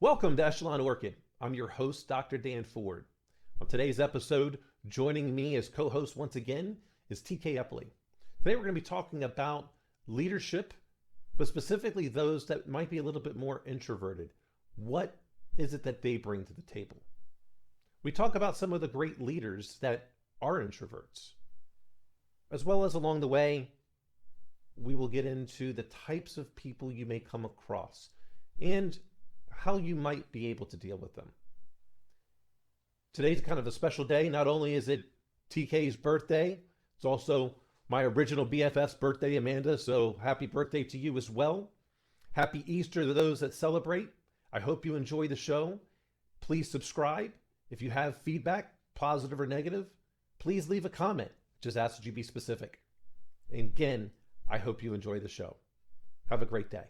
Welcome to Echelon Orchid. I'm your host, Dr. Dan Ford. On today's episode, joining me as co-host once again is TK Eppley. Today we're going to be talking about leadership, but specifically those that might be a little bit more introverted. What is it that they bring to the table? We talk about some of the great leaders that are introverts, as well as along the way, we will get into the types of people you may come across and how you might be able to deal with them. Today's kind of a special day. Not only is it TK's birthday, it's also my original BFF's birthday, Amanda. So happy birthday to you as well. Happy Easter to those that celebrate. I hope you enjoy the show. Please subscribe. If you have feedback, positive or negative, please leave a comment. Just ask that you be specific. And again, I hope you enjoy the show. Have a great day.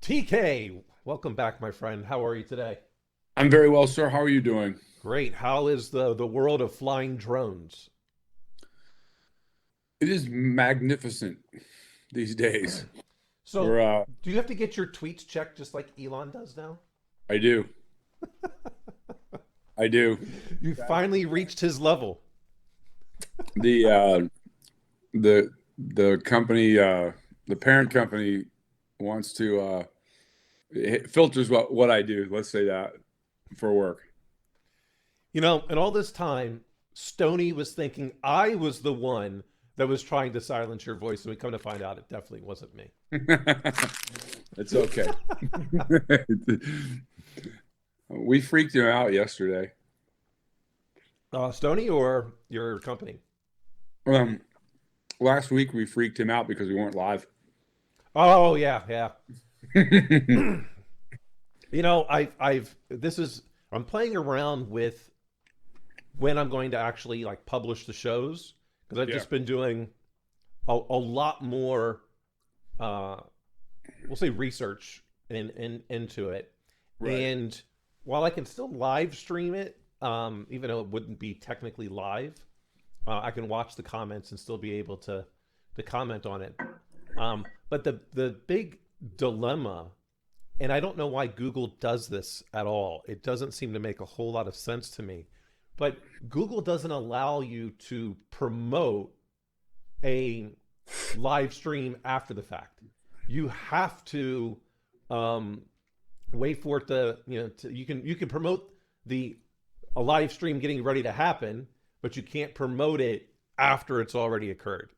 TK, welcome back, my friend. How are you today? I'm very well, sir. How are you doing? Great. How is the world of flying drones? It is magnificent these days. So, do you have to get your tweets checked just like Elon does now? I do. I do. You finally reached his level. The company, the parent company wants to it filters what I do. Let's say that for work. You know, and all this time, Stoney was thinking I was the one that was trying to silence your voice, and we come to find out it definitely wasn't me. It's okay. We freaked him out yesterday. Stoney or your company? Last week we freaked him out because we weren't live. Oh yeah. You know, I'm playing around with when I'm going to actually like publish the shows, because I've just been doing a lot more we'll say research into it. Right. And while I can still live stream it, even though it wouldn't be technically live, I can watch the comments and still be able to comment on it. But the big dilemma, and I don't know why Google does this at all. It doesn't seem to make a whole lot of sense to me. But Google doesn't allow you to promote a live stream after the fact. You have to wait for it to, you can promote a live stream getting ready to happen, but you can't promote it after it's already occurred.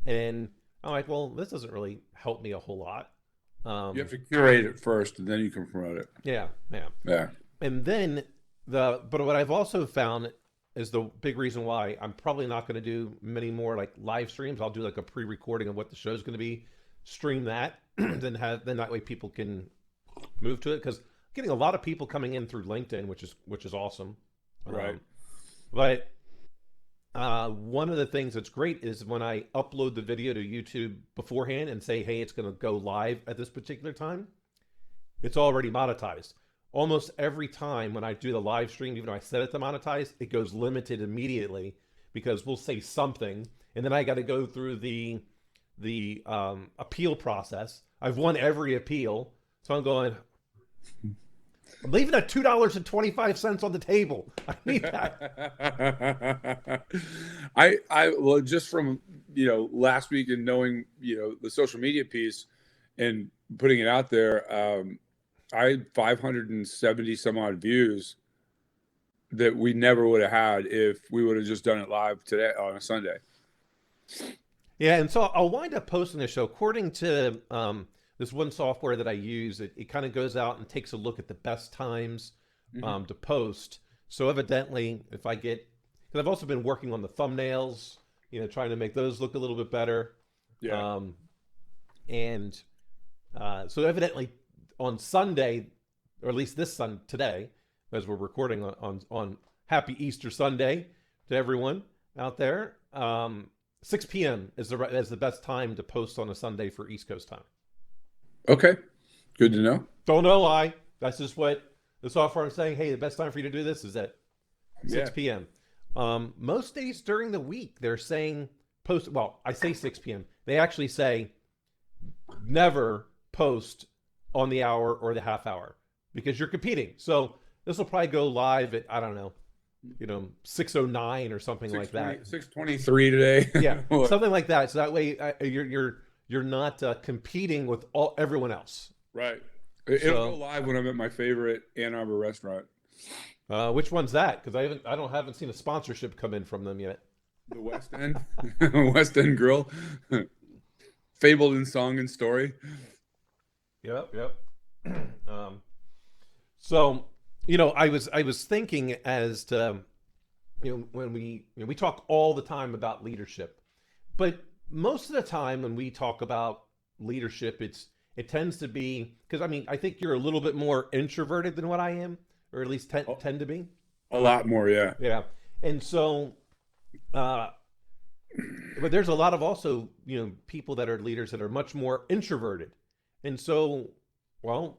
And I'm like, well, this doesn't really help me a whole lot. You have to curate it first, and then you can promote it. Yeah. And then but what I've also found is the big reason why I'm probably not going to do many more like live streams. I'll do like a pre-recording of what the show's going to be, stream that, then that way people can move to it. Because getting a lot of people coming in through LinkedIn, which is awesome. Right. But one of the things that's great is when I upload the video to YouTube beforehand and say, hey, it's going to go live at this particular time, it's already monetized. Almost every time when I do the live stream, even though I set it to monetize, it goes limited immediately, because we'll say something and then I got to go through the appeal process. I've won every appeal. So I'm going, I'm leaving at $2.25 on the table. I need that. Well, just from, last week and knowing, the social media piece and putting it out there, I had 570 some odd views that we never would have had if we would have just done it live today on a Sunday. Yeah. And so I'll wind up posting the show according to, this one software that I use. It kind of goes out and takes a look at the best times to post. So evidently, if I get, because I've also been working on the thumbnails, trying to make those look a little bit better. Yeah. So evidently on Sunday, or at least today, as we're recording on Happy Easter Sunday to everyone out there, 6 p.m. is the best time to post on a Sunday for East Coast time. Okay. Good to know. Don't know why. That's just what the software is saying. Hey, the best time for you to do this is at 6 p.m. Most days during the week, they're saying I say 6 p.m. They actually say never post on the hour or the half hour because you're competing. So this will probably go live at, I don't know, 6:09 or something like that. 6:23 today. Yeah, something like that. So that way you're not competing with everyone else. Right. It'll go live when I'm at my favorite Ann Arbor restaurant. Which one's that? Because I haven't seen a sponsorship come in from them yet. The West End, West End Grill, fabled in song and story. Yep. So, I was thinking as to, when we talk all the time about leadership, but most of the time when we talk about leadership, it tends to be, because I think you're a little bit more introverted than what I am, or at least tend to be. A lot more, yeah. Yeah. And so, but there's a lot of also, people that are leaders that are much more introverted. And so, well,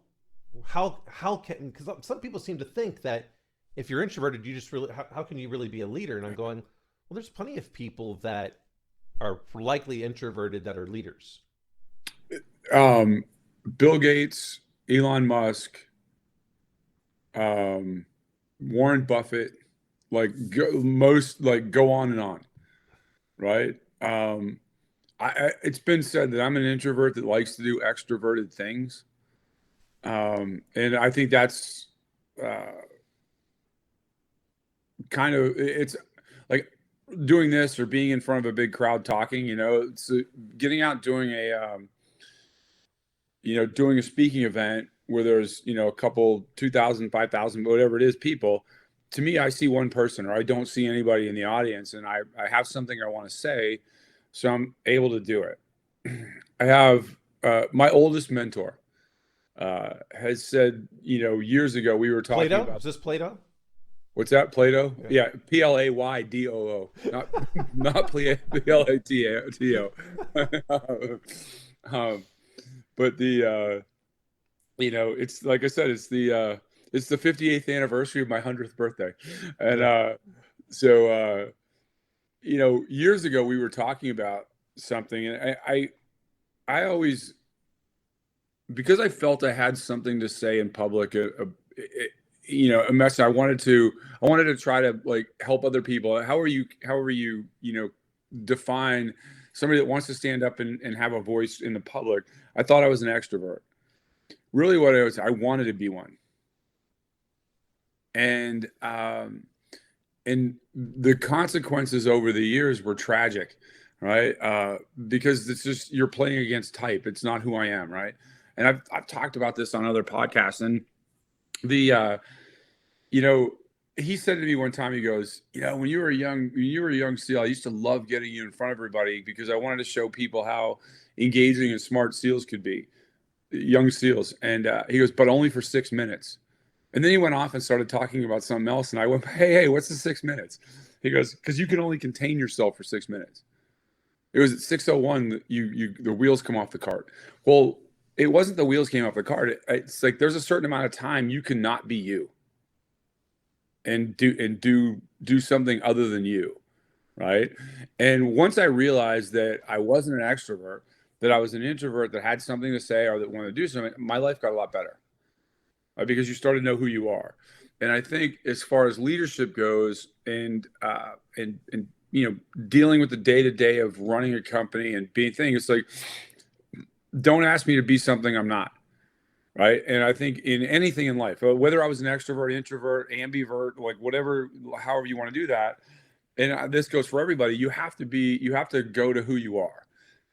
how can, because some people seem to think that if you're introverted, you just really, how can you really be a leader? And I'm going, well, there's plenty of people that are likely introverted that are leaders. Bill Gates, Elon Musk, Warren Buffett, go on and on, right? It's been said that I'm an introvert that likes to do extroverted things, and I think that's kind of, it's like doing this or being in front of a big crowd talking. It's getting out doing doing a speaking event where there's, a couple 2,000, 5,000, whatever it is, people. To me, I see one person, or I don't see anybody in the audience, and I have something I want to say, so I'm able to do it. I have my oldest mentor has said, years ago we were talking Plato? about. Is this Plato? What's that? Plato? Yeah, Playdoo, not Plato. But it's like I said, it's the 58th anniversary of my 100th birthday, and years ago we were talking about something, and I always, because I felt I had something to say in public, a message. I wanted to try to help other people. However you define somebody that wants to stand up and have a voice in the public. I thought I was an extrovert. Really what I wanted to be one. And the consequences over the years were tragic, right? Because it's just, you're playing against type. It's not who I am, right? And I've talked about this on other podcasts, and he said to me one time, he goes, when you were a young SEAL, I used to love getting you in front of everybody because I wanted to show people how engaging and smart SEALs could be, young SEALs. And he goes, but only for 6 minutes. And then he went off and started talking about something else. And I went, hey, what's the 6 minutes? He goes, because you can only contain yourself for 6 minutes. It was at 6:01 the wheels come off the cart. Well, it wasn't the wheels came off the cart. It's like there's a certain amount of time you cannot be you. And do something other than you, right? And once I realized that I wasn't an extrovert, that I was an introvert that had something to say or that wanted to do something, my life got a lot better, right? Because you started to know who you are. And I think as far as leadership goes, and dealing with the day-to-day of running a company and being thing, it's like, don't ask me to be something I'm not. Right. And I think in anything in life, whether I was an extrovert, introvert, ambivert, whatever, however you want to do that. And this goes for everybody. You have to go to who you are.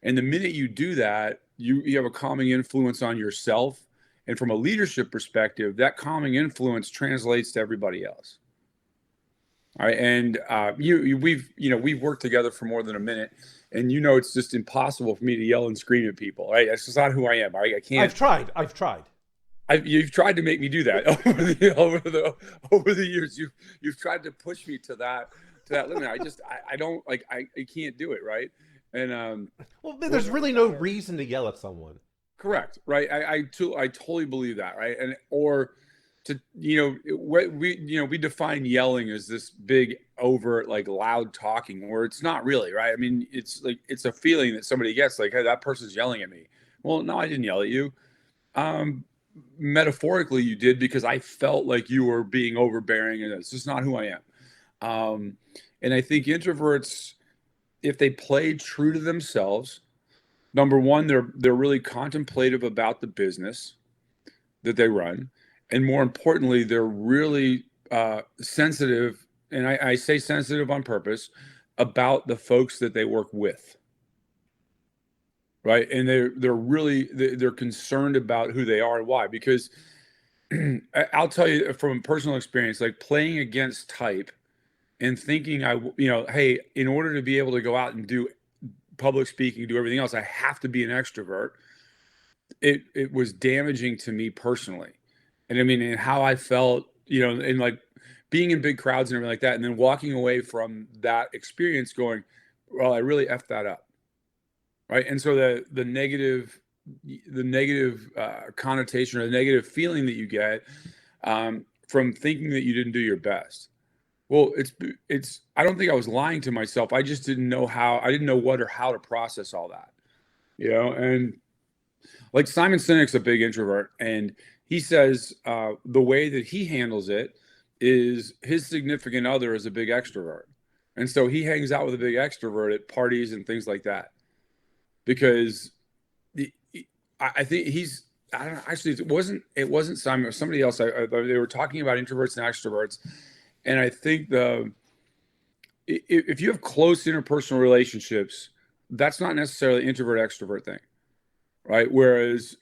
And the minute you do that, you have a calming influence on yourself. And from a leadership perspective, that calming influence translates to everybody else. All right. And we've worked together for more than a minute. And it's just impossible for me to yell and scream at people. Right? That's just not who I am. I can't. I've tried. You've tried to make me do that over the years. You've tried to push me to that limit. I don't I can't do it, right? And there's really no reason to yell at someone. Correct, right? I totally believe that, right? And or to we define yelling as this big overt loud talking, where it's not really, right? I mean, it's a feeling that somebody gets, hey, that person's yelling at me. Well, no, I didn't yell at you. Metaphorically, you did, because I felt like you were being overbearing, and it's just not who I am. And I think introverts, if they play true to themselves, number one, they're really contemplative about the business that they run, and more importantly, they're really sensitive, and I say sensitive on purpose, about the folks that they work with. Right. And they're concerned about who they are and why, because I'll tell you from personal experience, like playing against type and thinking hey, in order to be able to go out and do public speaking, do everything else, I have to be an extrovert. It was damaging to me personally. And I mean, and how I felt, and like being in big crowds and everything like that. And then walking away from that experience going, well, I really effed that up. Right. And so the negative connotation, or the negative feeling that you get from thinking that you didn't do your best. Well, it's I don't think I was lying to myself. I just didn't know what or how to process all that. And like Simon Sinek's a big introvert, and he says the way that he handles it is his significant other is a big extrovert. And so he hangs out with a big extrovert at parties and things like that. Because I think I don't know, actually, it wasn't Simon, it was somebody else. They were talking about introverts and extroverts. And I think if you have close interpersonal relationships, that's not necessarily introvert extrovert thing, right? Whereas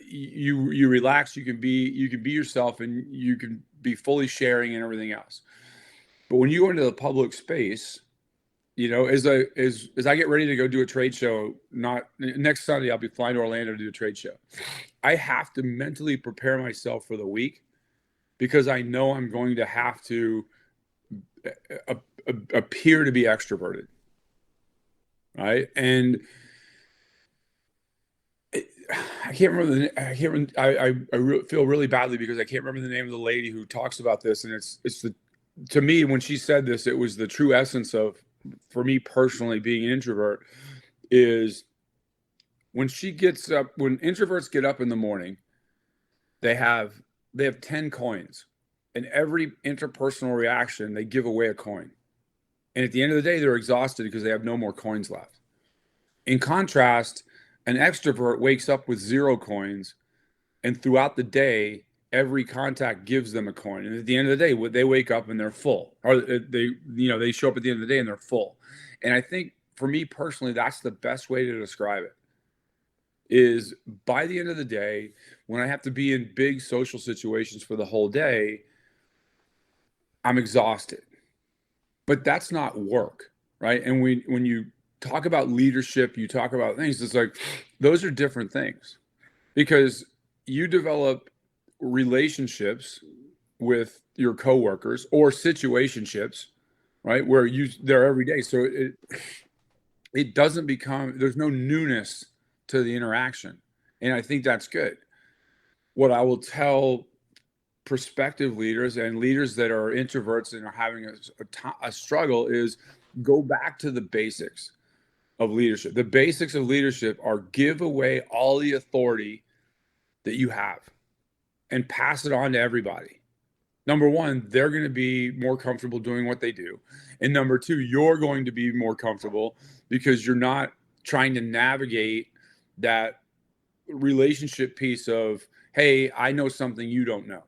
you relax, you can be yourself, and you can be fully sharing and everything else. But when you go into the public space, as I get ready to go do a trade show, not next Sunday, I'll be flying to Orlando to do a trade show. I have to mentally prepare myself for the week, because I know I'm going to have to appear to be extroverted, right? And I can't remember I feel really badly because I can't remember the name of the lady who talks about this, and to me, when she said this, it was the true essence of, for me personally, being an introvert, is when introverts get up in the morning, they have 10 coins, and every interpersonal reaction, they give away a coin. And at the end of the day, they're exhausted because they have no more coins left. In contrast, an extrovert wakes up with 0 coins, and throughout the day, every contact gives them a coin. And at the end of the day, they wake up and they're full, or they show up at the end of the day and they're full. And I think for me personally, that's the best way to describe it, is by the end of the day, when I have to be in big social situations for the whole day, I'm exhausted. But that's not work, right? And when you talk about leadership, you talk about things, it's like, those are different things, because you develop relationships with your coworkers, or situationships, right, where they're every day. So it doesn't become, there's no newness to the interaction. And I think that's good. What I will tell prospective leaders and leaders that are introverts and are having a struggle is, go back to the basics of leadership. The basics of leadership are give away all the authority that you have and pass it on to everybody. Number one, they're going to be more comfortable doing what they do. And number two, you're going to be more comfortable because you're not trying to navigate that relationship piece of, hey, I know something you don't know.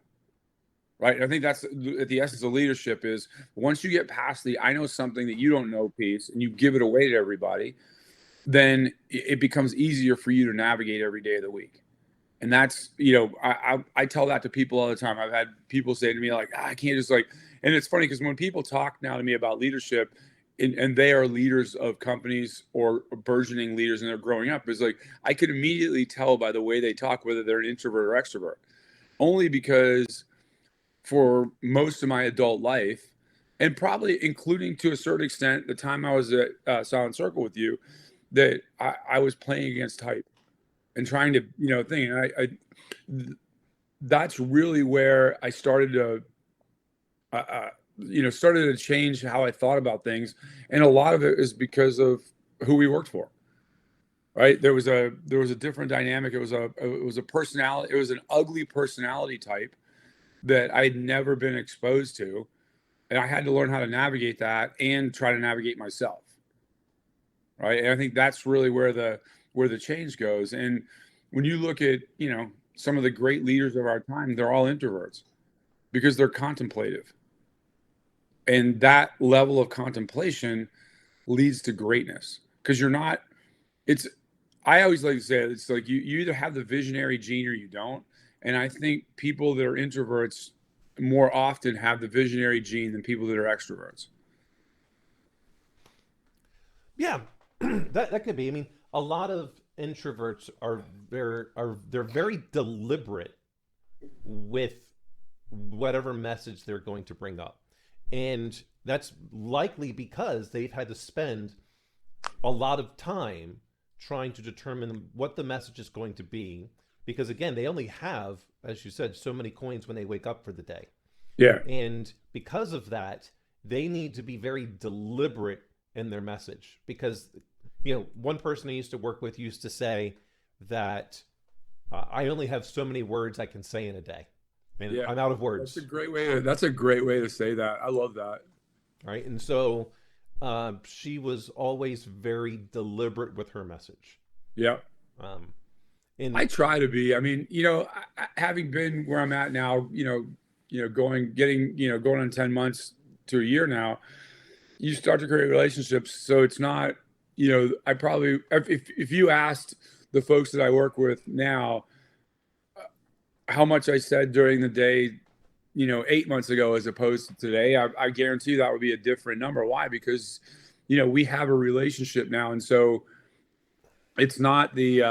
Right. And I think that's at the essence of leadership, is once you get past the I know something that you don't know piece and you give it away to everybody, then it becomes easier for you to navigate every day of the week. And that's, I tell that to people all the time. I've had people say to me like, I can't just like, and it's funny because when people talk now to me about leadership, and they are leaders of companies or burgeoning leaders and they're growing up, it's like, I could immediately tell by the way they talk whether they're an introvert or extrovert, only because for most of my adult life, and probably including to a certain extent the time I was at Silent Circle with you, that I was playing against type and trying to, think. And that's really where I started to, started to change how I thought about things. And a lot of it is because of who we worked for. right? There was a different dynamic. It was a personality. It was an ugly personality type that I'd never been exposed to, and I had to learn how to navigate that and try to navigate myself, right? And I think that's really where the change goes. And when you look at, you know, some of the great leaders of our time, they're all introverts because they're contemplative, and that level of contemplation leads to greatness, because you're not, it's, I always like to say it's like you either have the visionary gene or you don't. And I think people that are introverts more often have the visionary gene than people that are extroverts. Yeah, that could be. I mean, a lot of introverts they're very deliberate with whatever message they're going to bring up. And that's likely because they've had to spend a lot of time trying to determine what the message is going to be. Because again, they only have, as you said, so many coins when they wake up for the day. Yeah. And because of that, they need to be very deliberate in their message. Because, you know, one person I used to work with used to say that I only have so many words I can say in a day, and Yeah. I'm out of words. That's a great way to say that. I love that. Right. And so she was always very deliberate with her message. Yeah. And I try to be. I mean, you know, having been where I'm at now, going on 10 months to a year now, you start to create relationships. So it's not, you know, I probably, if you asked the folks that I work with now how much I said during the day, you know, 8 months ago as opposed to today, I guarantee you that would be a different number. Why? Because, you know, we have a relationship now. And so it's not it's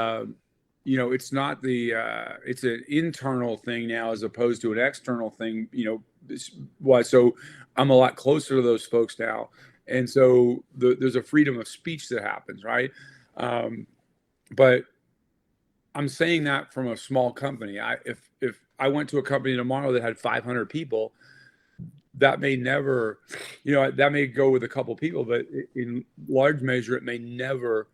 an internal thing now as opposed to an external thing, you know. So I'm a lot closer to those folks now. And so there's a freedom of speech that happens, right? But I'm saying that from a small company. If I went to a company tomorrow that had 500 people, that may never, you know, that may go with a couple people, but in large measure, it may never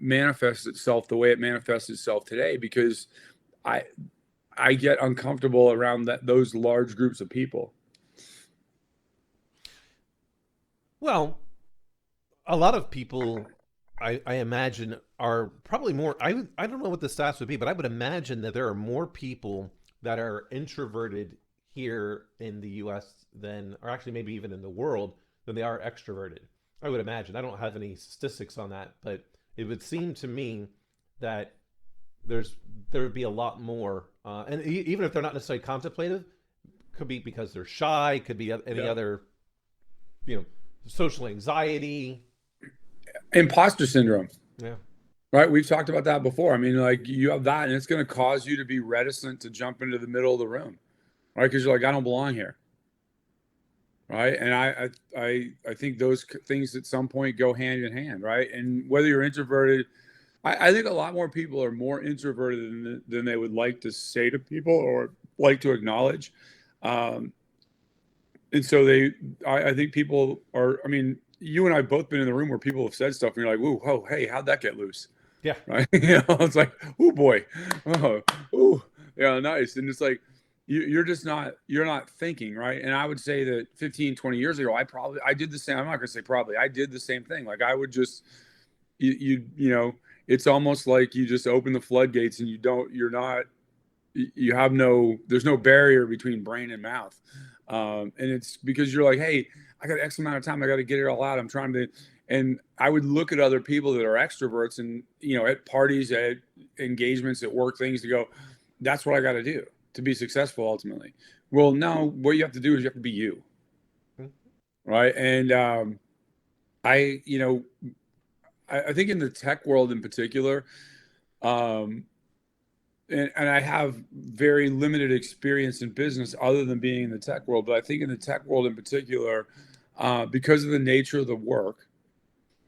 manifest itself the way it manifests itself today, because I get uncomfortable around those large groups of people. well, a lot of people, I imagine, are probably more. I don't know what the stats would be, but I would imagine that there are more people that are introverted here in the U.S. than, or actually maybe even in the world, than they are extroverted. I would imagine. I don't have any statistics on that, but it would seem to me that there would be a lot more, and even if they're not necessarily contemplative, could be because they're shy, could be any Yeah. other, you know, social anxiety. Imposter syndrome, Yeah. right? We've talked about that before. I mean, like, you have that, and it's going to cause you to be reticent to jump into the middle of the room, right? Because you're like, I don't belong here, right? And I think those things at some point go hand in hand, right? And whether you're introverted, I think a lot more people are more introverted than they would like to say to people or like to acknowledge. And so I think people are, I mean, you and I have both been in the room where people have said stuff and you're like, whoa, whoa, hey, how'd that get loose? Yeah. Right. You know, it's like, oh boy. Oh, ooh, yeah, nice. And it's like, you're not thinking, right? And I would say that 15, 20 years ago, I did the same. I'm not going to say probably, I did the same thing. Like, I would just, you know, it's almost like you just open the floodgates and there's no barrier between brain and mouth. And it's because you're like, hey, I got X amount of time. I got to get it all out. I'm trying to, and I would look at other people that are extroverts and, you know, at parties, at engagements, at work things, to go, that's what I got to do to be successful ultimately. Well, no, what you have to do is you have to be you. Right. And you know, I think in the tech world in particular, and I have very limited experience in business other than being in the tech world. But I think in the tech world in particular, because of the nature of the work,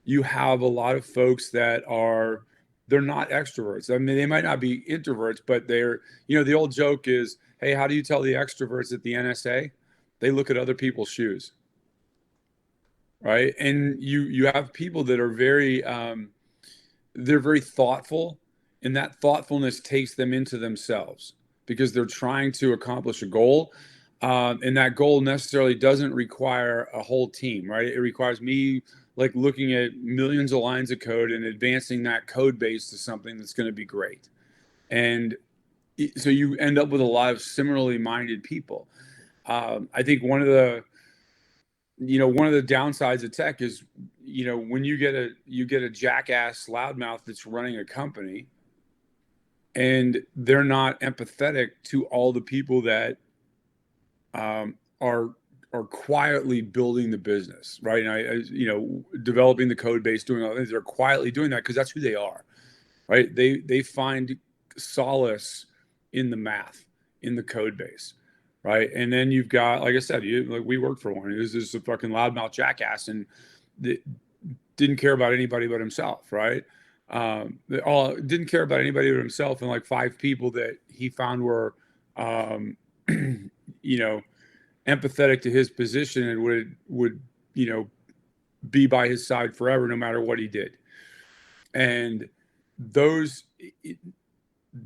you have a lot of folks that they're not extroverts. I mean, they might not be introverts, but they're, you know, the old joke is, hey, how do you tell the extroverts at the NSA? They look at other people's shoes. Right. And you have people that are very, they're very thoughtful, and that thoughtfulness takes them into themselves because they're trying to accomplish a goal. And that goal necessarily doesn't require a whole team, right? It requires me like looking at millions of lines of code and advancing that code base to something that's going to be great. And so you end up with a lot of similarly minded people. I think one of the downsides of tech is, when you get a jackass loudmouth that's running a company and they're not empathetic to all the people that are quietly building the business, right? And developing the code base, doing all things, they're quietly doing that because that's who they are, right? They find solace in the math, in the code base, right? And then you've got, like I said, we worked for one. He was just a fucking loudmouth jackass and didn't care about anybody but himself, right? Didn't care about anybody but himself and like 5 people that he found were, empathetic to his position and would be by his side forever, no matter what he did. And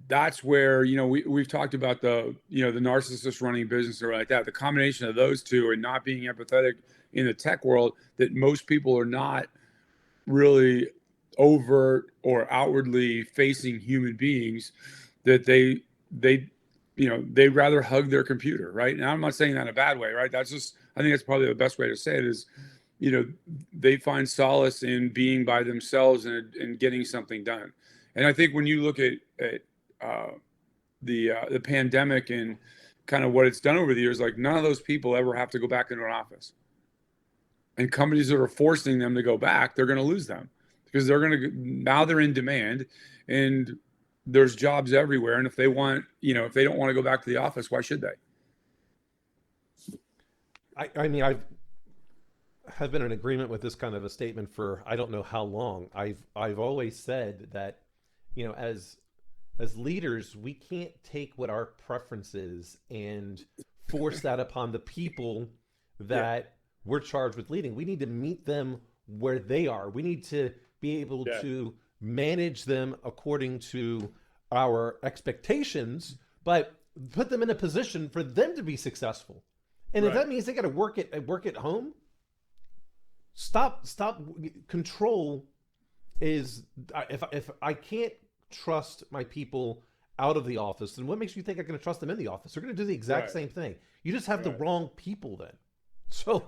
that's where, we've talked about the narcissist running business or like that. The combination of those two and not being empathetic in the tech world, that most people are not really overt or outwardly facing human beings, that they'd rather hug their computer, right? And I'm not saying that in a bad way, right? I think that's probably the best way to say it is, they find solace in being by themselves and getting something done. And I think when you look at the pandemic and kind of what it's done over the years, like none of those people ever have to go back into an office. And companies that are forcing them to go back, they're going to lose them because now they're in demand and there's jobs everywhere. And if they don't want to go back to the office, why should they? I mean, I have been in agreement with this kind of a statement for I don't know how long. I've always said that, as leaders, we can't take what our preference is and force that upon the people that we're charged with leading. We need to meet them where they are. We need to be able to manage them according to our expectations, but put them in a position for them to be successful. And if that means they got to work at home, stop. Control is, if I can't trust my people out of the office, then what makes you think I'm going to trust them in the office? They're going to do the exact same thing. You just have the wrong people then. So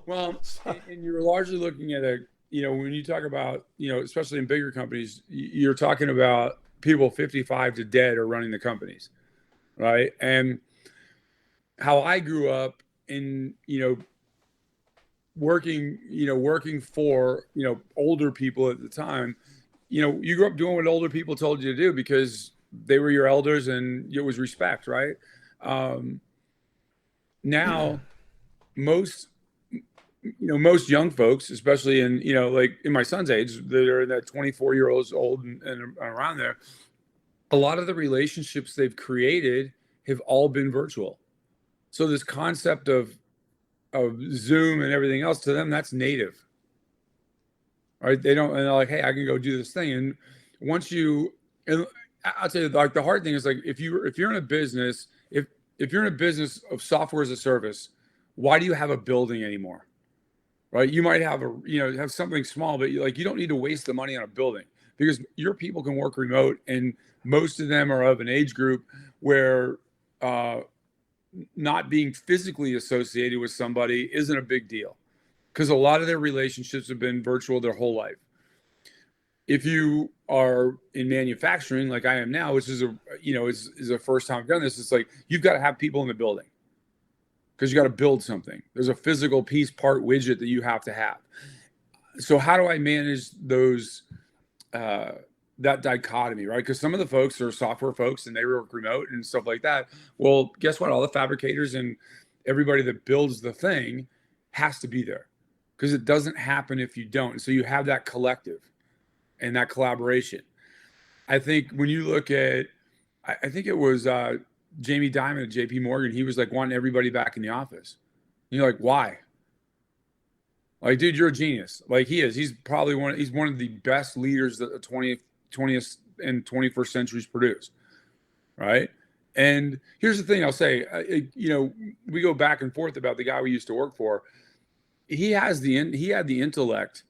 and you're largely looking at when you talk about, especially in bigger companies, you're talking about people 55 to dead are running the companies, right? And how I grew up in, working for, older people at the time, you grew up doing what older people told you to do because they were your elders and it was respect, right? Now, most young folks, especially in, like in my son's age, that are in that 24-year-olds old and around there, a lot of the relationships they've created have all been virtual. So this concept of Zoom and everything else, to them, that's native. Right? They don't, and they're like, hey, I can go do this thing. And and I'll tell you, like the hard thing is like, if you're in a business, if you're in a business of software as a service, why do you have a building anymore? Right? You might have have something small, but you don't need to waste the money on a building because your people can work remote, and most of them are of an age group where not being physically associated with somebody isn't a big deal because a lot of their relationships have been virtual their whole life. If you are in manufacturing like I am now, which is a first time I've done this, it's like you've got to have people in the building because you got to build something. There's a physical piece, part, widget that you have to have. So how do I manage those, that dichotomy, right? Because some of the folks are software folks and they work remote and stuff like that. Well, guess what? All the fabricators and everybody that builds the thing has to be there because it doesn't happen if you don't. So you have that collective and that collaboration. I think when you look at, I think it was Jamie Dimon at JP Morgan, he was like wanting everybody back in the office. And you're like, why? Like, dude, you're a genius. Like he is. He's probably one of the best leaders that the 20th and 21st centuries produce, right? And here's the thing I'll say, we go back and forth about the guy we used to work for. He had the intellect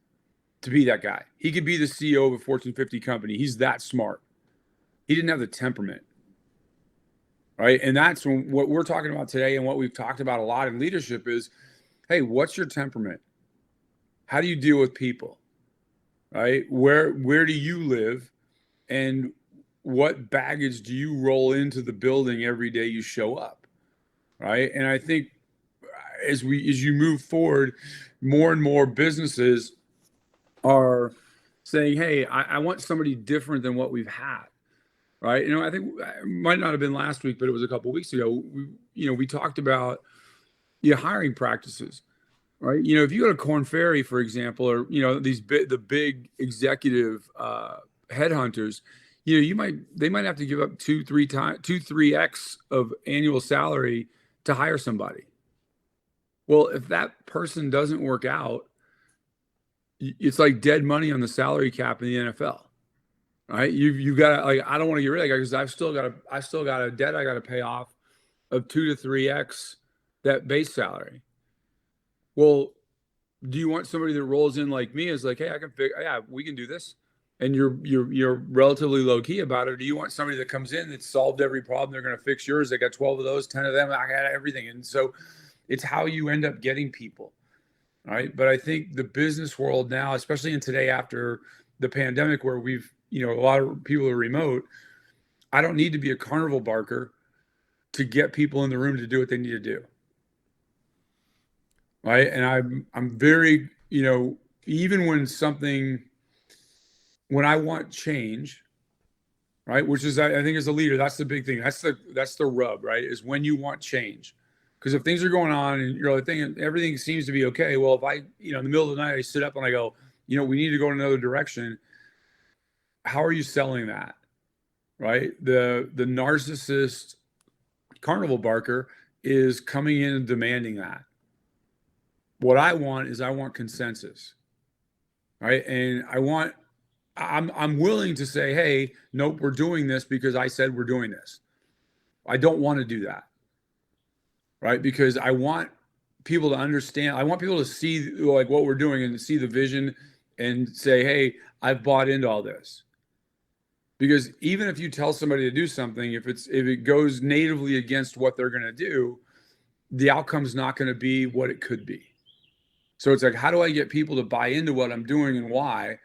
to be that guy. He could be the CEO of a Fortune 50 company. He's that smart. He didn't have the temperament, right? And that's what we're talking about today, and what we've talked about a lot in leadership is, hey, what's your temperament? How do you deal with people, right? Where do you live, and what baggage do you roll into the building every day you show up, right? And I think as you move forward, more and more businesses are saying, hey, I want somebody different than what we've had, right? I think it might not have been last week, but it was a couple of weeks ago. We talked about hiring practices, right? If you go to Korn Ferry, for example, or the big executive headhunters, they might have to give up 3x of annual salary to hire somebody. Well, if that person doesn't work out, it's like dead money on the salary cap in the NFL, right? You've got to, I don't want to get rid of that guy because I've still got a debt I got to pay off of 2 to 3x that base salary. Well, do you want somebody that rolls in like me is like, hey, we can do this, and you're relatively low key about it? Or do you want somebody that comes in that's solved every problem? They're going to fix yours. They got 12 of those, 10 of them. I got everything. And so it's how you end up getting people, right? But I think the business world now, especially in today after the pandemic, where we've a lot of people are remote, I don't need to be a carnival barker to get people in the room to do what they need to do, right? And I'm very, even when I want change, right, which is, I think as a leader, that's the big thing. That's the rub, right? Is when you want change. Because if things are going on and you're like thinking everything seems to be okay, well, if I, in the middle of the night, I sit up and I go, we need to go in another direction. How are you selling that, right? The narcissist carnival barker is coming in and demanding that. What I want consensus, right? And I'm willing to say, hey, nope, we're doing this because I said we're doing this. I don't want to do that, right? Because I want people to understand. I want people to see like what we're doing and see the vision and say, hey, I've bought into all this. Because even if you tell somebody to do something, if it goes natively against what they're going to do, the outcome's not going to be what it could be. So it's like, how do I get people to buy into what I'm doing and why?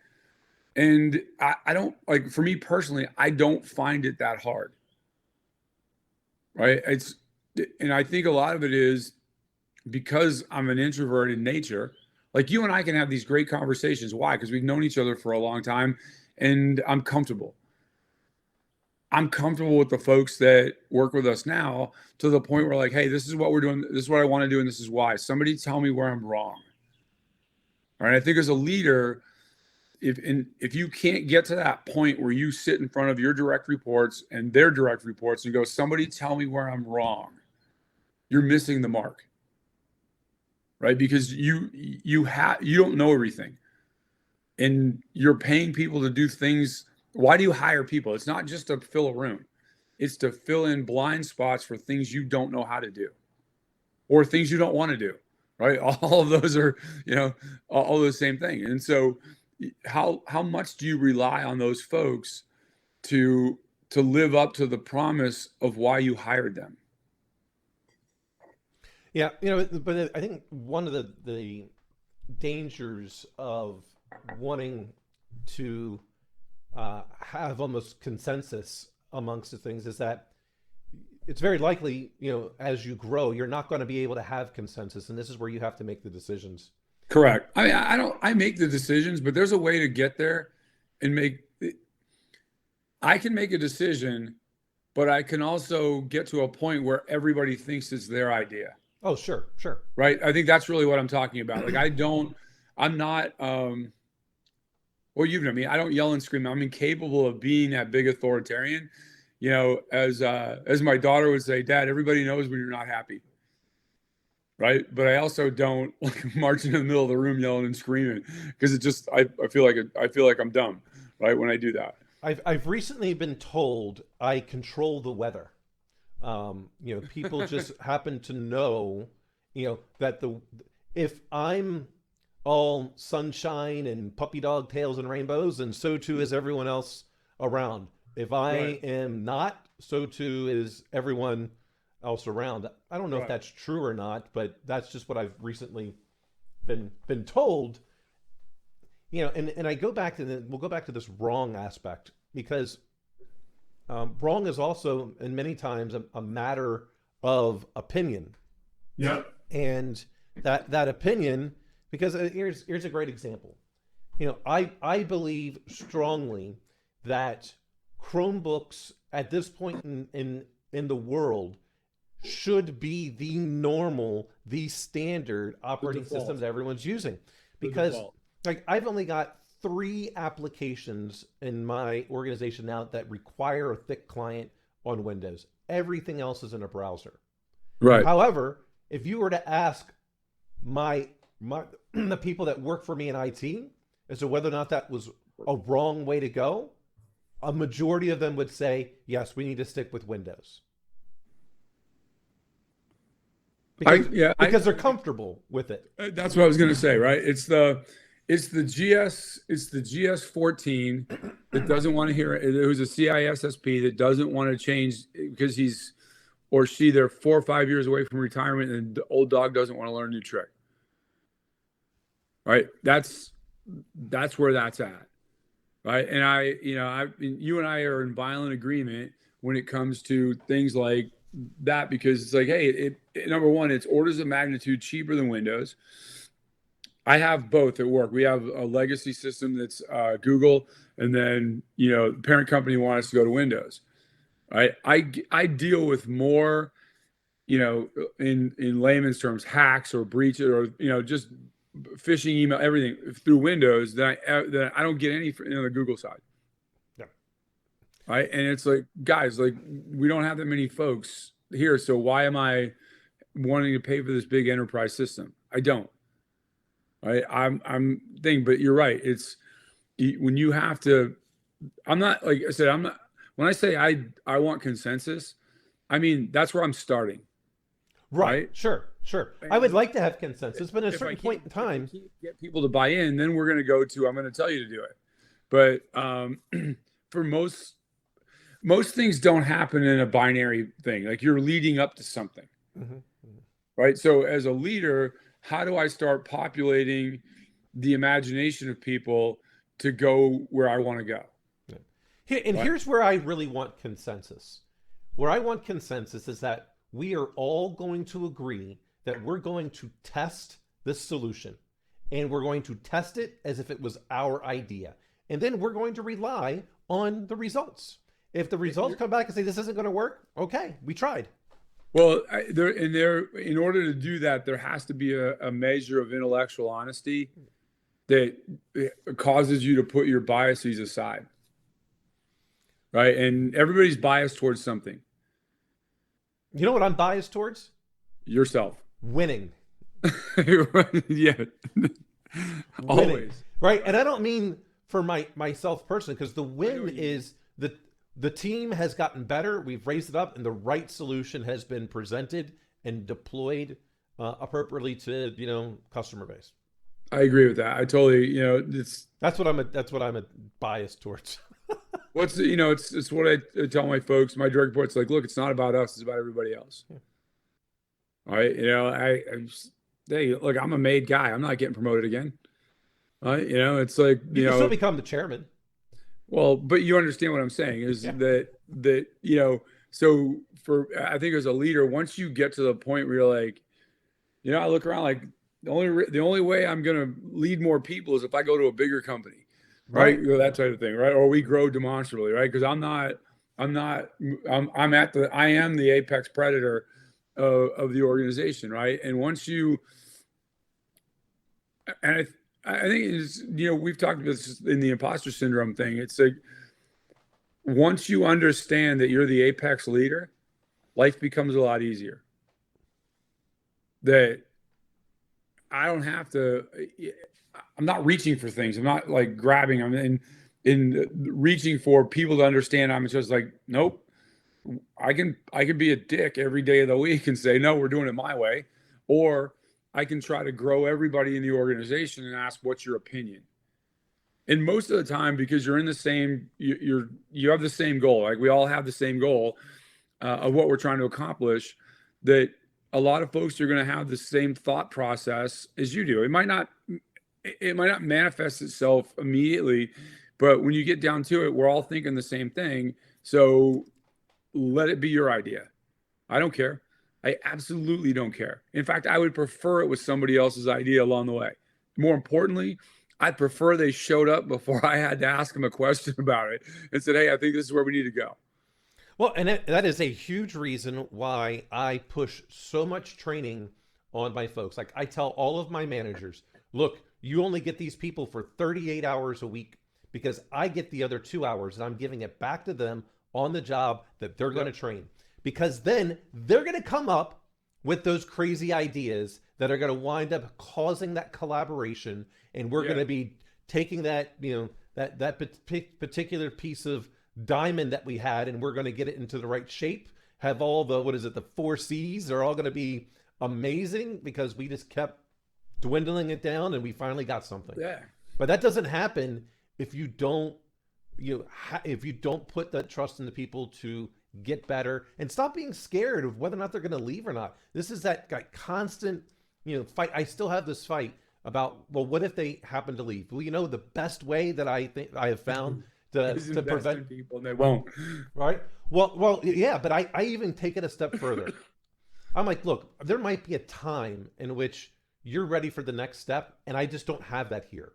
And I don't, like, for me personally, I don't find it that hard, right? And I think a lot of it is because I'm an introvert in nature. Like, you and I can have these great conversations. Why? Because we've known each other for a long time, and I'm comfortable. I'm comfortable with the folks that work with us now, to the point where, like, hey, this is what we're doing. This is what I want to do. And this is why. Somebody tell me where I'm wrong. All right. I think as a leader, if you can't get to that point where you sit in front of your direct reports and their direct reports and go, somebody tell me where I'm wrong, you're missing the mark, right? Because you don't know everything, and you're paying people to do things. Why do you hire people? It's not just to fill a room. It's to fill in blind spots for things you don't know how to do, or things you don't want to do, right? All of those are, all the same thing. And so how much do you rely on those folks to live up to the promise of why you hired them? Yeah, but I think one of the dangers of wanting to have almost consensus amongst the things is that it's very likely, as you grow, you're not going to be able to have consensus, and this is where you have to make the decisions. Correct. I mean, I make the decisions, but there's a way to get there and I can make a decision, but I can also get to a point where everybody thinks it's their idea. Oh, sure. Right. I think that's really what I'm talking about. Like, I'm not, well, you know me, I don't yell and scream. I'm incapable of being that big authoritarian, as my daughter would say, Dad, everybody knows when you're not happy. Right. But I also don't march into the middle of the room yelling and screaming, because it just, I feel like I'm dumb, right, when I do that. I've recently been told I control the weather. People just happen to know, that if I'm all sunshine and puppy dog tails and rainbows, and so too is everyone else around. If I Right. am not, so too is everyone else around. I don't know if Right. that's true or not, but that's just what I've recently been told. And I go back to we'll go back to this wrong aspect because wrong is also, and many times, a matter of opinion, Yeah. and that opinion. Because here's a great example. I believe strongly that Chromebooks at this point in the world should be the normal, the standard The operating system default. that everyone's using. The Because default. like I've only got 3 applications in my organization now that require a thick client on Windows. Everything else is in a browser. Right. However, if you were to ask my the people that work for me in IT as to whether or not that was a wrong way to go, a majority of them would say, yes, we need to stick with Windows. I Because yeah. I because they're comfortable with it. That's what I was going to say. Right. It's the GS 14 that doesn't want to hear it. Who's a CISSP that doesn't want to change because he's or she they're 4 or 5 years away from retirement, and the old dog doesn't want to learn a new trick. Right. That's where that's at. Right. And you and I are in violent agreement when it comes to things like that, because it's like, hey, number one, it's orders of magnitude cheaper than Windows. I have both at work. We have a legacy system that's Google, and then the parent company wants us to go to Windows. Right. I deal with more, in layman's terms, hacks or breaches or just phishing email, everything through Windows that I don't get any on the Google side. Yeah. Right. And it's like, guys, like, we don't have that many folks here. So why am I wanting to pay for this big enterprise system? I don't. Right. I'm thinking, but you're right. It's when you have to, I'm not, like I said, I'm not, when I say I want consensus, I mean, that's where I'm starting. Right. Right. Sure. I would And like to have consensus, but at a if I certain can't, point in time, get people to buy in, then we're going to go to, I'm going to tell you to do it. But for most things don't happen in a binary thing. Like, you're leading up to something. mhm. Right. So as a leader, how do I start populating the imagination of people to go where I want to go? Right. Here's where I really want consensus. Where I want consensus is that we are all going to agree that we're going to test this solution, and we're going to test it as if it was our idea. And then we're going to rely on the results. If the results come back and say this isn't going to work, okay, we tried. Well, in order to do that, there has to be a measure of intellectual honesty that causes you to put your biases aside. Right. And everybody's biased towards something. You know what I'm biased towards? Yourself. Winning. Yeah. Always. Right. And I don't mean for myself personally, because the win is the team has gotten better. We've raised it up, and the right solution has been presented and deployed appropriately to customer base. I agree with that. I totally, That's what I'm a biased towards. it's what I tell my folks, my direct reports, like, look, it's not about us, it's about everybody else. Yeah. All right. Hey, look, I'm a made guy. I'm not getting promoted again. It's like, You can still become the chairman. well, but you understand what I'm saying is Yeah. that, so I think as a leader, once you get to the point where you're like, I look around like the only way I'm going to lead more people is if I go to a bigger company, right? That type of thing, right? Or we grow demonstrably, right? Because I am the apex predator of the organization, right? And once you, and I think it's, we've talked about this in the imposter syndrome thing. It's like, once you understand that you're the apex leader, life becomes a lot easier. That I'm not reaching for things. I'm not like grabbing them. And in reaching for people to understand. I'm just like, nope, I can be a dick every day of the week and say, no, we're doing it my way. Or I can try to grow everybody in the organization and ask, what's your opinion? And most of the time, because you're in the same, you have the same goal. Like we all have the same goal of what we're trying to accomplish, that a lot of folks are going to have the same thought process as you do. It might not manifest itself immediately, but when you get down to it, we're all thinking the same thing. So let it be your idea. I don't care. I absolutely don't care. In fact, I would prefer it was somebody else's idea along the way. More importantly, I'd prefer they showed up before I had to ask them a question about it and said, hey, I think this is where we need to go. Well, and that is a huge reason why I push so much training on my folks. Like I tell all of my managers, look, you only get these people for 38 hours a week because I get the other 2 hours and I'm giving it back to them on the job that they're going to train. Because then they're going to come up with those crazy ideas that are going to wind up causing that collaboration. And we're going to be taking that, that particular piece of diamond that we had, and we're going to get it into the right shape, have all the, the 4 C's, they're all going to be amazing because we just kept dwindling it down and we finally got something. Yeah. But that doesn't happen if you don't, if you don't put that trust in the people to get better and stop being scared of whether or not they're going to leave or not. This is that constant, fight. I still have this fight about, well, what if they happen to leave? Well, the best way that I think I have found to prevent people, and they won't. Right. Well, yeah, but I even take it a step further. I'm like, look, there might be a time in which you're ready for the next step, and I just don't have that here.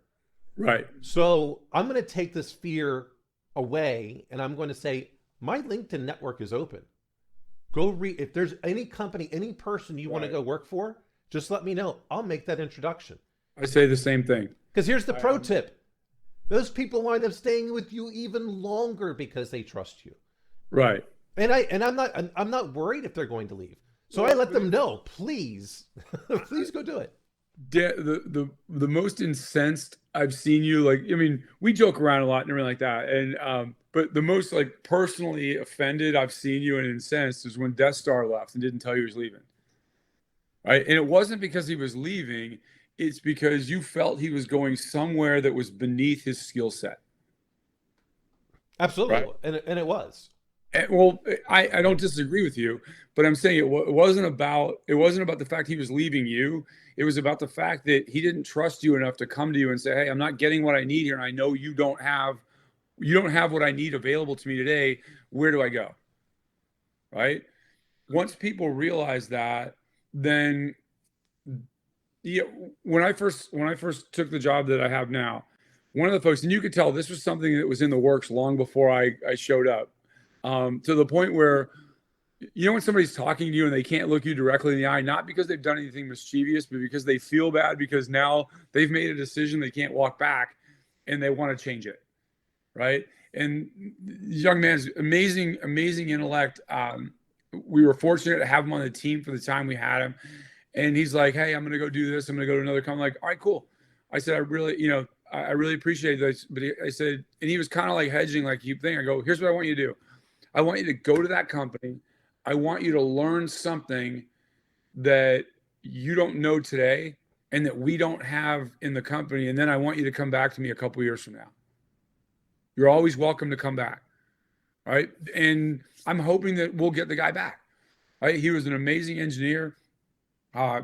Right. So I'm going to take this fear away, and I'm going to say, my LinkedIn network is open. Go read. If there's any company, any person you want to go work for, just let me know. I'll make that introduction. I say the same thing. Because here's the pro tip. Those people wind up staying with you even longer because they trust you. Right. And I'm not worried if they're going to leave. So I let them know, please, please go do it. The most incensed I've seen you, like, I mean, we joke around a lot and everything like that. And but the most like personally offended I've seen you and incensed is when Death Star left and didn't tell you he was leaving. Right. And it wasn't because he was leaving. It's because you felt he was going somewhere that was beneath his skill set. Absolutely. Right? And it was. And, well, I don't disagree with you, but I'm saying it wasn't about the fact he was leaving you. It was about the fact that he didn't trust you enough to come to you and say, hey, I'm not getting what I need here. And I know you don't have what I need available to me today. Where do I go? Right. Once people realize that, then when I first took the job that I have now, one of the folks, and you could tell this was something that was in the works long before I showed up, to the point where, when somebody's talking to you and they can't look you directly in the eye, not because they've done anything mischievous, but because they feel bad because now they've made a decision they can't walk back and they want to change it. Right. And this young man's amazing intellect. We were fortunate to have him on the team for the time we had him. And he's like, hey, I'm going to go do this. I'm going to go to another company. I'm like, all right, cool. I said, I really appreciate this. But I said, and he was kind of like hedging, like you think. I go, here's what I want you to do. I want you to go to that company. I want you to learn something that you don't know today and that we don't have in the company. And then I want you to come back to me a couple years from now. You're always welcome to come back. All right. And I'm hoping that we'll get the guy back. Right. He was an amazing engineer.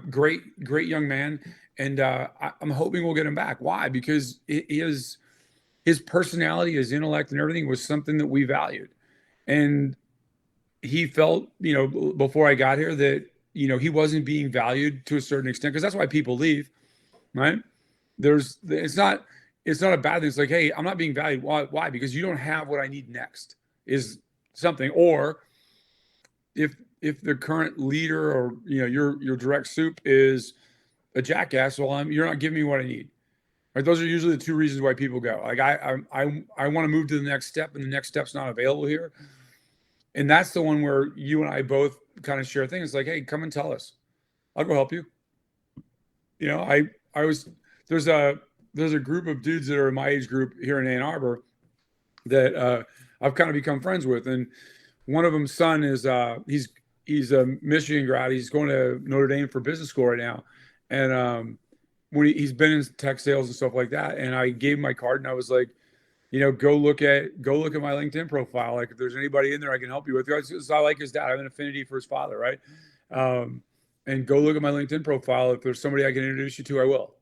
Great young man. And I'm hoping we'll get him back. Why? Because his personality, his intellect and everything was something that we valued. And he felt, before I got here that, he wasn't being valued to a certain extent, because that's why people leave, right? It's not a bad thing. It's like, hey, I'm not being valued. Why? Because you don't have what I need next is something. Or if the current leader or, your direct soup is a jackass, well, you're not giving me what I need. Right? Those are usually the two reasons why people go. Like I want to move to the next step, and the next step's not available here. And that's the one where you and I both kind of share things like, hey, come and tell us. I'll go help you. There's a group of dudes that are in my age group here in Ann Arbor, that I've kind of become friends with. And one of them's son is he's a Michigan grad. He's going to Notre Dame for business school right now. And when he's been in tech sales and stuff like that. And I gave him my card and I was like, go look at my LinkedIn profile. Like if there's anybody in there I can help you with. I like his dad. I have an affinity for his father, right? And go look at my LinkedIn profile. If there's somebody I can introduce you to, I will.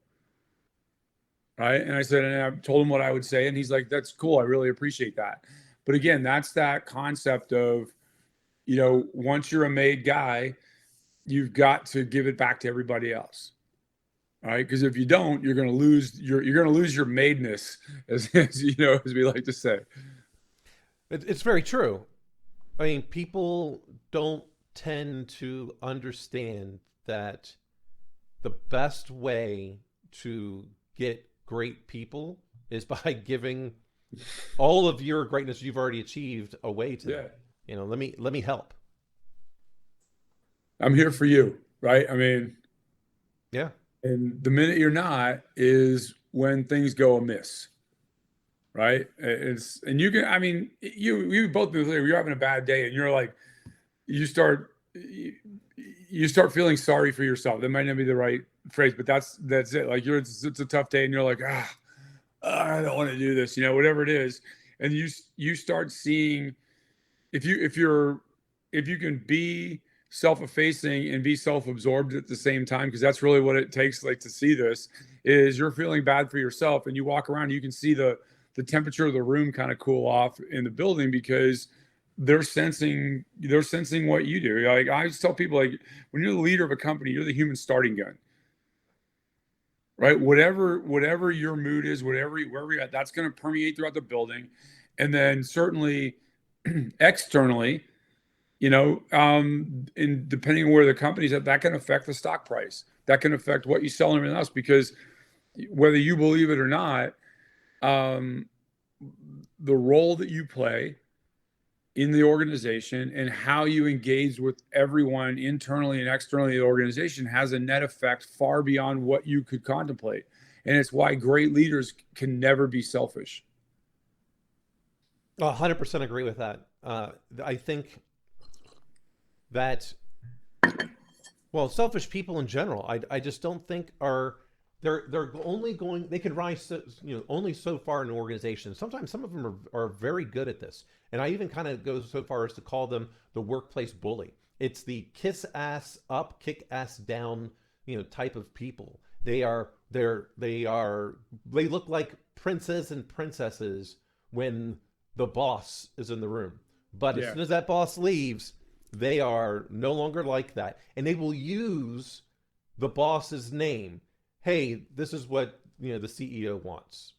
Right. And I said, and I told him what I would say. And he's like, that's cool. I really appreciate that. But again, that's that concept of, once you're a made guy, you've got to give it back to everybody else. All right. Because if you don't, you're going to lose your madeness, as we like to say. It's very true. I mean, people don't tend to understand that the best way to get great people is by giving all of your greatness you've already achieved away to them. Let me help. I'm here for you, right? I mean, yeah. And the minute you're not is when things go amiss, right? You both be clear. You're having a bad day, and you're like, you start feeling sorry for yourself. That might not be the right phrase, but that's it. Like it's a tough day, and you're like, I don't want to do this, whatever it is, and you start seeing if you can be self-effacing and be self-absorbed at the same time, because that's really what it takes, like, to see this, is you're feeling bad for yourself, and you walk around, you can see the temperature of the room kind of cool off in the building, because they're sensing what you do. Like I just tell people, like, when you're the leader of a company, you're the human starting gun, right? Whatever your mood is, wherever you're at, that's going to permeate throughout the building, and then certainly externally, and depending on where the company's at, that can affect the stock price. That can affect what you sell and everything else, because whether you believe it or not, the role that you play in the organization and how you engage with everyone internally and externally in the organization has a net effect far beyond what you could contemplate. And it's why great leaders can never be selfish. 100% agree with that. I think that, selfish people in general, I just don't think they're only going, they can rise only so far in an organization. Sometimes some of them are very good at this. And I even kind of go so far as to call them the workplace bully. It's the kiss ass up, kick ass down, type of people. They look like princes and princesses when the boss is in the room. But as soon as that boss leaves, they are no longer like that. And they will use the boss's name. Hey, this is what, the CEO wants.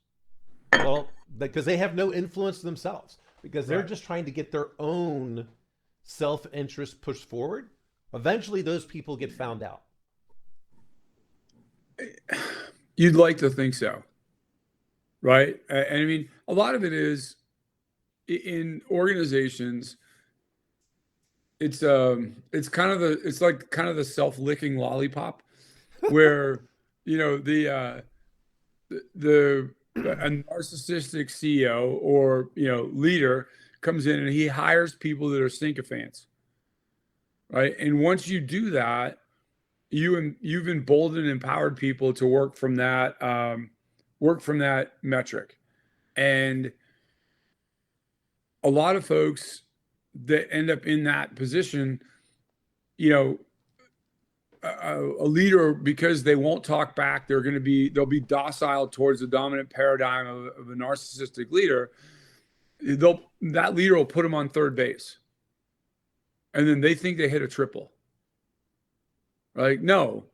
Well, because they have no influence themselves, because they're just trying to get their own self-interest pushed forward. Eventually those people get found out. You'd like to think so, right? And I mean, a lot of it is in organizations. It's kind of the self-licking lollipop, where a narcissistic CEO or leader comes in and he hires people that are sycophants, right? And once you do that, you've emboldened and empowered people to work from that metric. And a lot of folks that end up in that position, a leader, because they won't talk back, they'll be docile towards the dominant paradigm of a narcissistic leader. That leader will put them on third base, and then they think they hit a triple. Like, no,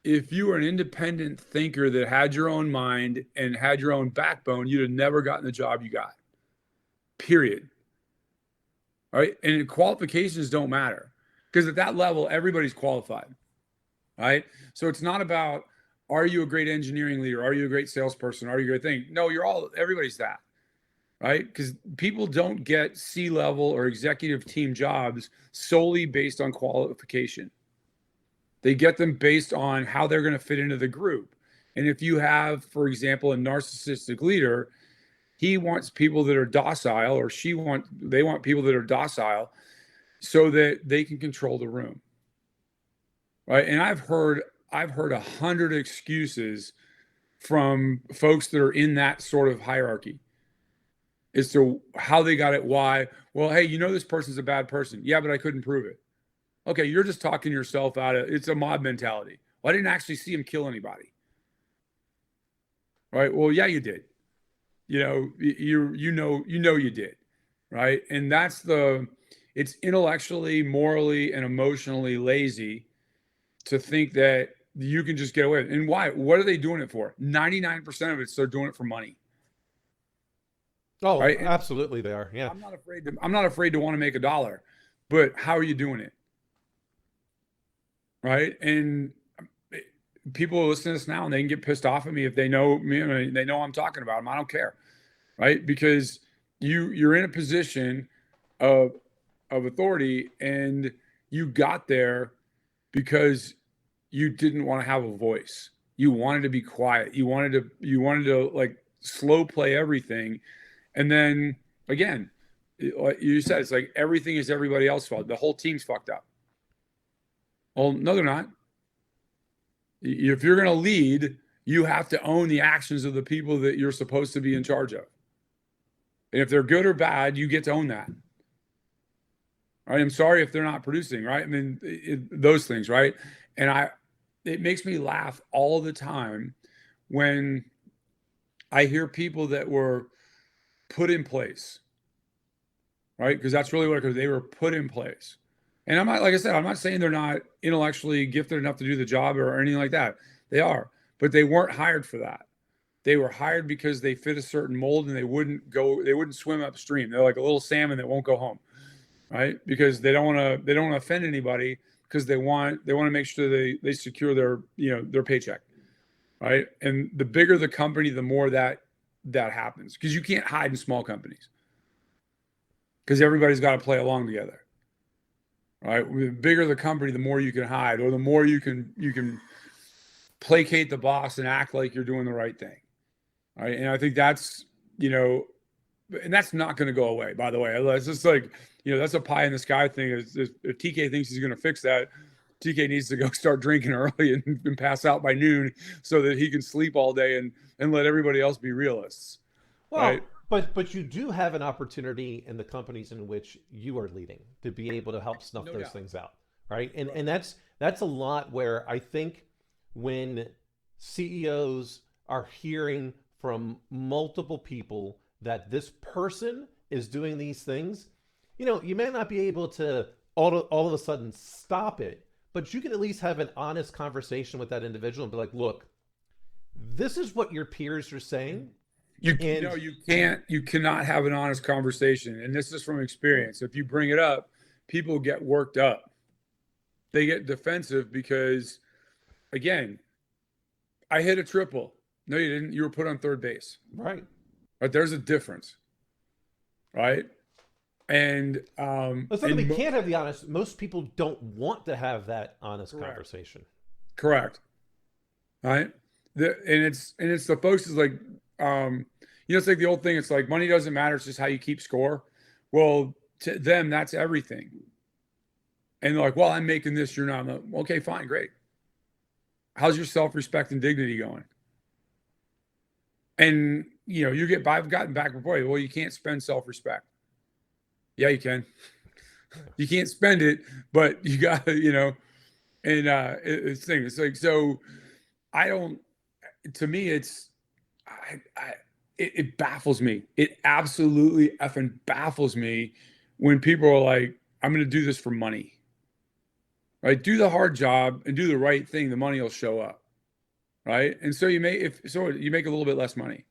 if you were an independent thinker that had your own mind and had your own backbone, you'd have never gotten the job you got. Period. All right. And qualifications don't matter, because at that level, everybody's qualified. Right. So it's not about, are you a great engineering leader? Are you a great salesperson? Are you a great thing? No, everybody's that. Right. Because people don't get C-level or executive team jobs solely based on qualification. They get them based on how they're going to fit into the group. And if you have, for example, a narcissistic leader, He wants people that are docile, or they want people that are docile so that they can control the room. Right. And I've heard 100 excuses from folks that are in that sort of hierarchy as to how they got it, why. Well, hey, this person's a bad person. Yeah, but I couldn't prove it. Okay, you're just talking yourself out of it's a mob mentality. Well, I didn't actually see him kill anybody. Right? Well, yeah, you did. You did. Right? And it's intellectually, morally, and emotionally lazy to think that you can just get away with it. And why? What are they doing it for? 99% of it, they're doing it for money. Oh, right? Absolutely they are. Yeah. I'm not afraid to want to make a dollar, but how are you doing it? Right? And people listen to this now and they can get pissed off at me if they know me and they know I'm talking about them. I don't care. Right? Because you're in a position of authority, and you got there because you didn't want to have a voice. You wanted to be quiet. You wanted to like slow play everything. And then again, like you said, it's like everything is everybody else's fault. The whole team's fucked up. Well, no, they're not. If you're going to lead, you have to own the actions of the people that you're supposed to be in charge of. And if they're good or bad, you get to own that. Right? I'm sorry if they're not producing, right? I mean, those things, right? And it makes me laugh all the time when I hear people that were put in place, right? Because that's really what they were put in place. And I'm not, like I said, I'm not saying they're not intellectually gifted enough to do the job or anything like that. They are, but they weren't hired for that. They were hired because they fit a certain mold, and they wouldn't swim upstream. They're like a little salmon that won't go home, right? Because they don't want to offend anybody, because they want to make sure they secure their paycheck, right? And the bigger the company, the more that happens, because you can't hide in small companies, because everybody's got to play along together, right? The bigger the company, the more you can hide, or the more you can placate the boss and act like you're doing the right thing, right? And I think that's and that's not going to go away, by the way. It's just like, that's a pie in the sky thing. If TK thinks he's going to fix that, TK needs to go start drinking early and pass out by noon so that he can sleep all day and let everybody else be realists. Well, right? but you do have an opportunity in the companies in which you are leading to be able to help snuff those things out, right? And that's a lot where I think when CEOs are hearing from multiple people that this person is doing these things, you may not be able to all of a sudden stop it, but you can at least have an honest conversation with that individual and be like, look, this is what your peers are saying. You cannot have an honest conversation. And this is from experience. If you bring it up, people get worked up. They get defensive because, again, I hit a triple. No, you didn't. You were put on third base. Right. But there's a difference. Right. And it's not that we can't have the honest. Most people don't want to have that honest conversation. Correct. Right. And it's the folks is like, it's like the old thing. It's like money doesn't matter. It's just how you keep score. Well, to them, that's everything. And they're like, well, I'm making this. You're not. Okay, fine, great. How's your self-respect and dignity going? And I've gotten back before. Well, you can't spend self-respect. Yeah, you can. You can't spend it, but you got and it's thing. It's like, so I don't. To me, it baffles me. It absolutely effing baffles me when people are like, I'm going to do this for money. Right? Do the hard job and do the right thing. The money will show up. Right? And so you make a little bit less money.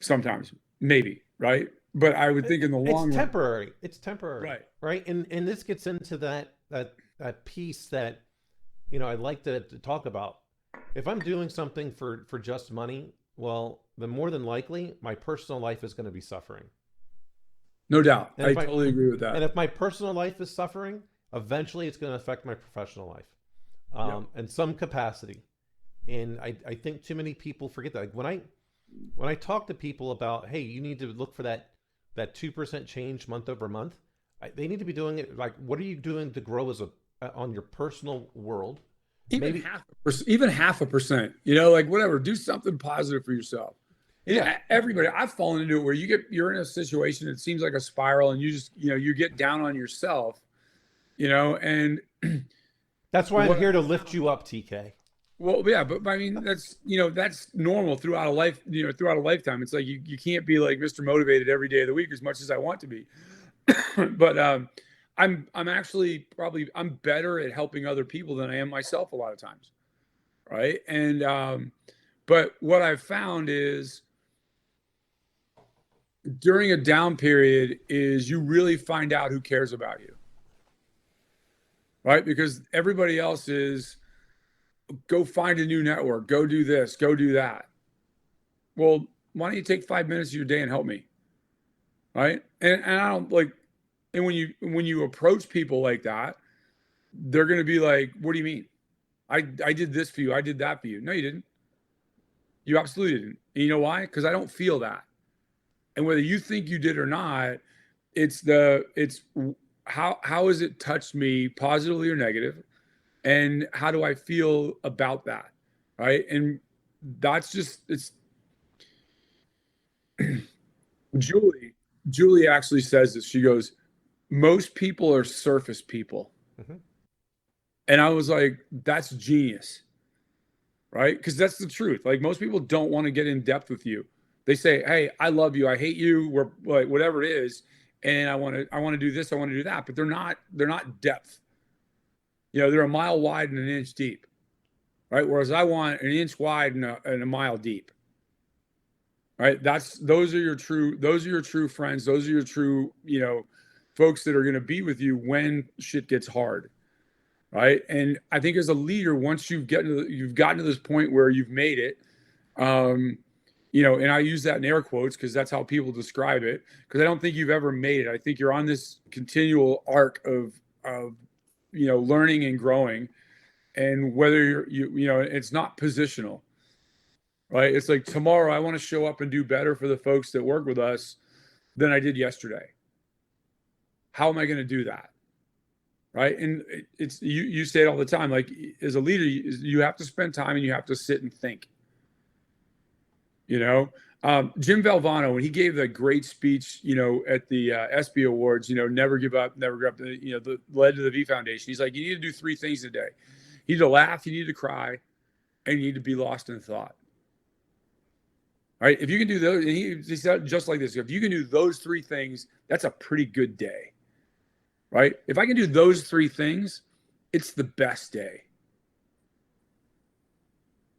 Sometimes, maybe, right? But I would think in the long run, it's temporary. Right? And this gets into that piece that I'd like to talk about. If I'm doing something for just money, well, then more than likely my personal life is going to be suffering. No doubt. I totally agree with that. And if my personal life is suffering, eventually it's going to affect my professional life in some capacity. And I think too many people forget that. Like when I talk to people about, hey, you need to look for that 2% change month over month, they need to be doing it like, what are you doing to grow as a on your personal world? Even Maybe, even 0.5%, you know, like whatever, do something positive for yourself. And yeah. everybody, I've fallen into it where you're in a situation, it seems like a spiral, and you just, you know, you get down on yourself, you know, and That's why I'm what here to lift you up, TK. well, yeah, but I mean, that's, you know, that's normal throughout a life, you know, throughout a lifetime. It's like you can't be like Mr. Motivated every day of the week as much as I want to be. But I'm actually probably I'm better at helping other people than I am myself a lot of times. Right. And but what I've found is during a down period is you really find out who cares about you. Right? Because everybody else is go find a new network, go do this, go do that. Well, why don't you take 5 minutes of your day and help me? Right. And I don't like, and when you approach people like that, they're gonna be like, what do you mean? I did this for you, I did that for you. No, you didn't. You absolutely didn't. And you know why? Because I don't feel that. And whether you think you did or not, it's how has it touched me positively or negative, and how do I feel about that, right? And that's just it's Julie. Julie actually says this. She goes, most people are surface people. Mm-hmm. And I was like, that's genius, right? Because that's the truth. Like most people don't want to get in depth with you. They say, hey, I love you, I hate you, we're like whatever it is, and I want to do this, I want to do that, but they're not depth. You know, they're a mile wide and an inch deep, right? Whereas I want an inch wide and a mile deep. Right? Those are your true friends. Those are your true, you know, folks that are going to be with you when shit gets hard. Right? And I think as a leader, once you've gotten to this point where you've made it, you know, and I use that in air quotes because that's how people describe it. Because I don't think you've ever made it. I think you're on this continual arc of you know, learning and growing. And whether you know, it's not positional. Right? It's like tomorrow I want to show up and do better for the folks that work with us than I did yesterday. How am I going to do that? Right? And it's you say it all the time. Like as a leader, you have to spend time and you have to sit and think. You know, Jim Valvano, when he gave that great speech, you know, at the ESPY Awards, you know, never give up, never give up. You know, the led to the V Foundation. He's like, you need to do 3 things a day. You need to laugh, you need to cry, and you need to be lost in thought. All right. If you can do those, and he said just like this, if you can do those 3 things, that's a pretty good day. Right. If I can do those 3 things, it's the best day.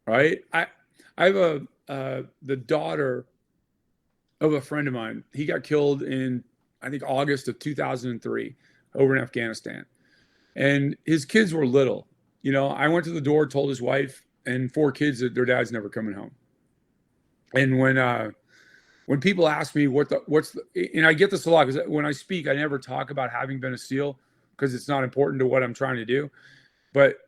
Right. I have the daughter of a friend of mine. He got killed in, I think, August of 2003 over in Afghanistan. And his kids were little. You know, I went to the door, told his wife and 4 kids that their dad's never coming home. And when people ask me and I get this a lot because when I speak, I never talk about having been a SEAL because it's not important to what I'm trying to do. But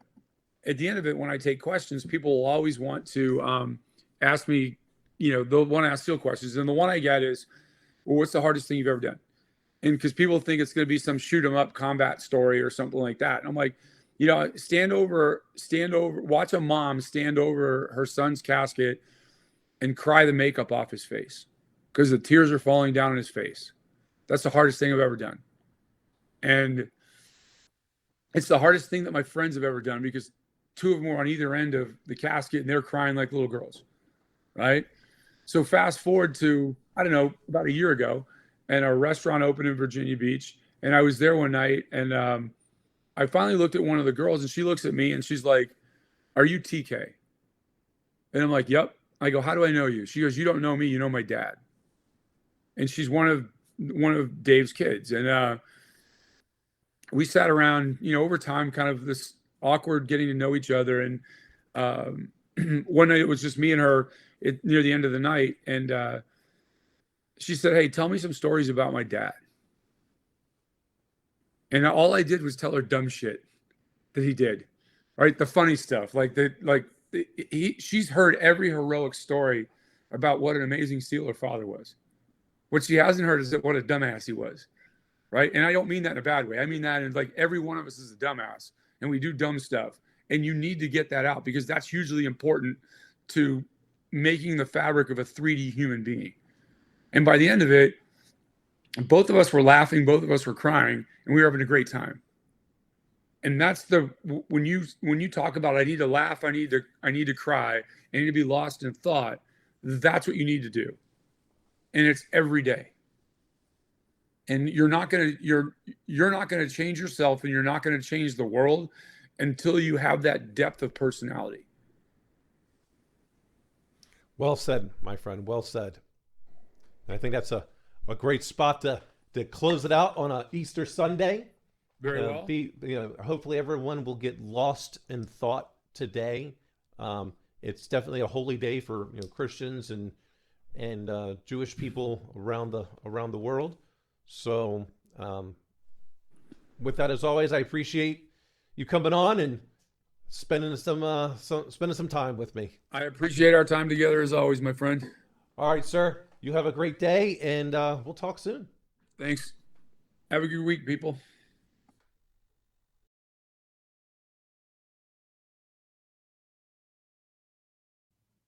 at the end of it, when I take questions, people will always want to ask me, you know, they'll want to ask SEAL questions. And the one I get is, well, what's the hardest thing you've ever done? And because people think it's going to be some shoot 'em up combat story or something like that. And I'm like, you know, stand over, watch a mom stand over her son's casket and cry the makeup off his face because the tears are falling down on his face. That's the hardest thing I've ever done. And it's the hardest thing that my friends have ever done because 2 of them were on either end of the casket and they're crying like little girls. Right. So fast forward to, I don't know, about a year ago, and a restaurant opened in Virginia Beach. And I was there one night and I finally looked at one of the girls and she looks at me and she's like, are you TK? And I'm like, yep. I go, how do I know you? She goes, you don't know me, you know my dad. And she's one of Dave's kids. And we sat around, you know, over time, kind of this awkward getting to know each other. And one night it was just me and her near the end of the night. And she said, hey, tell me some stories about my dad. And all I did was tell her dumb shit that he did, right? The funny stuff, she's heard every heroic story about what an amazing Steeler father was. What she hasn't heard is that what a dumbass he was, right? And I don't mean that in a bad way. I mean that in like every one of us is a dumbass and we do dumb stuff. And you need to get that out because that's hugely important to making the fabric of a 3D human being. And by the end of it, both of us were laughing, both of us were crying, and we were having a great time. And that's when you talk about I need to laugh, I need to cry, I need to be lost in thought, that's what you need to do. And it's every day. And you're not gonna change yourself and you're not gonna change the world until you have that depth of personality. Well said, my friend. Well said. And I think that's a great spot to close it out on a Easter Sunday. Very well. Hopefully everyone will get lost in thought today. It's definitely a holy day for Christians and Jewish people around the world. So with that, as always, I appreciate you coming on and spending some time with me. I appreciate our time together as always, my friend. All right, sir. You have a great day, and we'll talk soon. Thanks. Have a good week, people.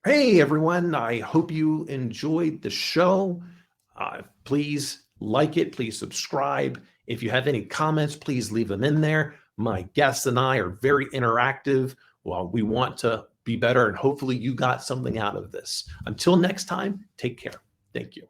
Hey, everyone. I hope you enjoyed the show. Please like it. Please subscribe. If you have any comments, please leave them in there. My guests and I are very interactive. Well, we want to be better, and hopefully you got something out of this. Until next time, take care. Thank you.